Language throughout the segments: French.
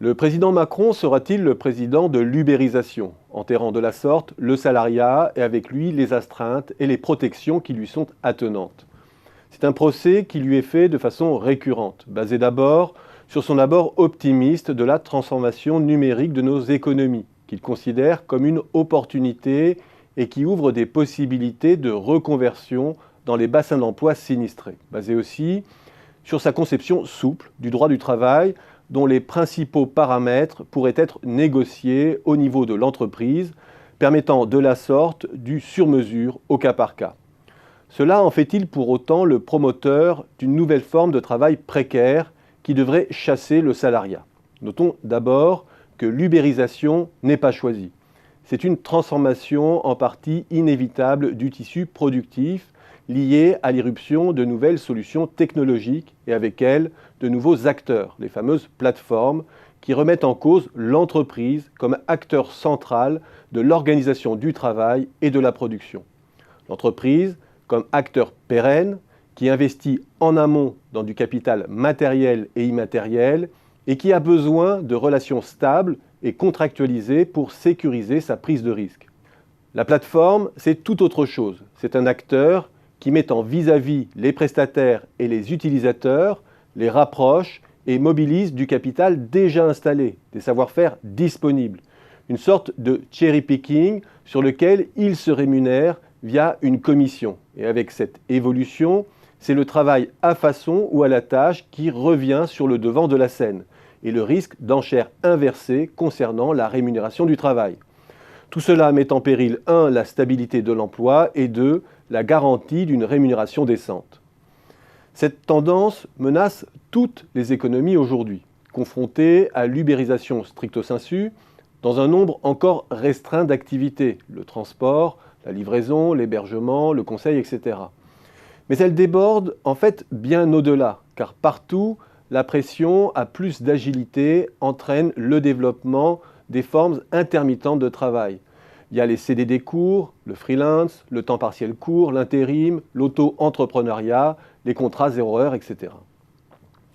Le président Macron sera-t-il le président de l'ubérisation, enterrant de la sorte le salariat et avec lui les astreintes et les protections qui lui sont attenantes? C'est un procès qui lui est fait de façon récurrente, basé d'abord sur son abord optimiste de la transformation numérique de nos économies, qu'il considère comme une opportunité et qui ouvre des possibilités de reconversion dans les bassins d'emploi sinistrés. Basé aussi sur sa conception souple du droit du travail, dont les principaux paramètres pourraient être négociés au niveau de l'entreprise, permettant de la sorte du sur-mesure au cas par cas. Cela en fait-il pour autant le promoteur d'une nouvelle forme de travail précaire qui devrait chasser le salariat? Notons d'abord que l'ubérisation n'est pas choisie. C'est une transformation en partie inévitable du tissu productif liée à l'irruption de nouvelles solutions technologiques et avec elles de nouveaux acteurs, les fameuses plateformes qui remettent en cause l'entreprise comme acteur central de l'organisation du travail et de la production. L'entreprise comme acteur pérenne qui investit en amont dans du capital matériel et immatériel et qui a besoin de relations stables et contractualisées pour sécuriser sa prise de risque. La plateforme, c'est tout autre chose. C'est un acteur qui met en vis-à-vis les prestataires et les utilisateurs, les rapproche et mobilise du capital déjà installé, des savoir-faire disponibles. Une sorte de cherry picking sur lequel il se rémunère via une commission. Et avec cette évolution, c'est le travail à façon ou à la tâche qui revient sur le devant de la scène et le risque d'enchères inversées concernant la rémunération du travail. Tout cela met en péril 1. La stabilité de l'emploi et 2. La garantie d'une rémunération décente. Cette tendance menace toutes les économies aujourd'hui, confrontées à l'ubérisation stricto sensu dans un nombre encore restreint d'activités, le transport, la livraison, l'hébergement, le conseil, etc. Mais elle déborde en fait bien au-delà, car partout, la pression à plus d'agilité entraîne le développement des formes intermittentes de travail. Il y a les CDD courts, le freelance, le temps partiel court, l'intérim, l'auto-entrepreneuriat, les contrats 0 heure, etc.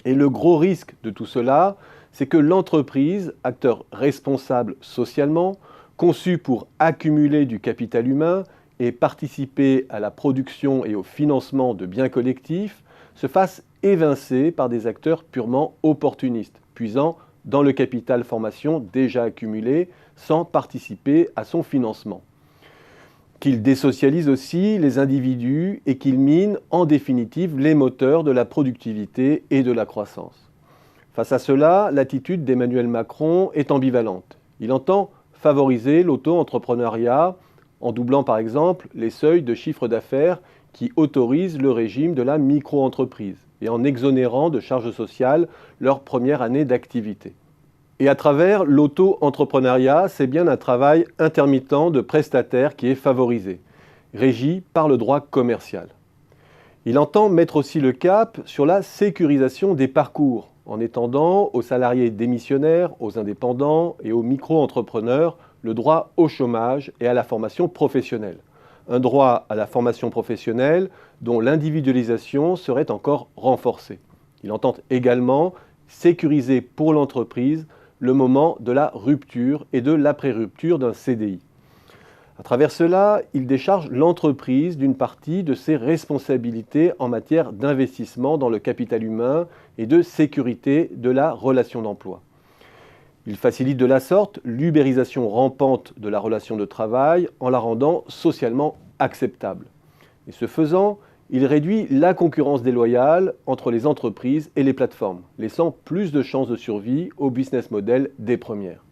Et le gros risque de tout cela, c'est que l'entreprise, acteur responsable socialement, conçu pour accumuler du capital humain et participer à la production et au financement de biens collectifs, se fasse évincer par des acteurs purement opportunistes, puisant dans le capital formation déjà accumulé sans participer à son financement. Qu'il désocialise aussi les individus et qu'il mine en définitive les moteurs de la productivité et de la croissance. Face à cela, l'attitude d'Emmanuel Macron est ambivalente. Il entend favoriser l'auto-entrepreneuriat en doublant par exemple les seuils de chiffre d'affaires qui autorisent le régime de la micro-entreprise et en exonérant de charges sociales leur première année d'activité. Et à travers l'auto-entrepreneuriat, c'est bien un travail intermittent de prestataire qui est favorisé, régi par le droit commercial. Il entend mettre aussi le cap sur la sécurisation des parcours, en étendant aux salariés démissionnaires, aux indépendants et aux micro-entrepreneurs le droit au chômage et à la formation professionnelle. Un droit à la formation professionnelle dont l'individualisation serait encore renforcée. Il entend également sécuriser pour l'entreprise le moment de la rupture et de l'après-rupture d'un CDI. À travers cela, il décharge l'entreprise d'une partie de ses responsabilités en matière d'investissement dans le capital humain et de sécurité de la relation d'emploi. Il facilite de la sorte l'ubérisation rampante de la relation de travail en la rendant socialement acceptable. Et ce faisant, il réduit la concurrence déloyale entre les entreprises et les plateformes, laissant plus de chances de survie au business model des premières.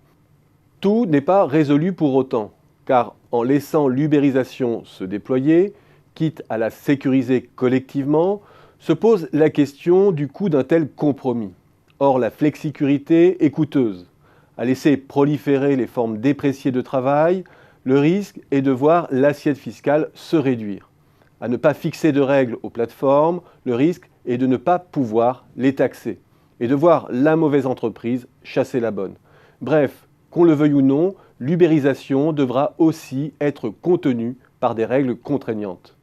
Tout n'est pas résolu pour autant, car en laissant l'ubérisation se déployer, quitte à la sécuriser collectivement, se pose la question du coût d'un tel compromis. Or, la flexicurité est coûteuse. À laisser proliférer les formes dépréciées de travail, le risque est de voir l'assiette fiscale se réduire. À ne pas fixer de règles aux plateformes, le risque est de ne pas pouvoir les taxer et de voir la mauvaise entreprise chasser la bonne. Bref, qu'on le veuille ou non, l'ubérisation devra aussi être contenue par des règles contraignantes.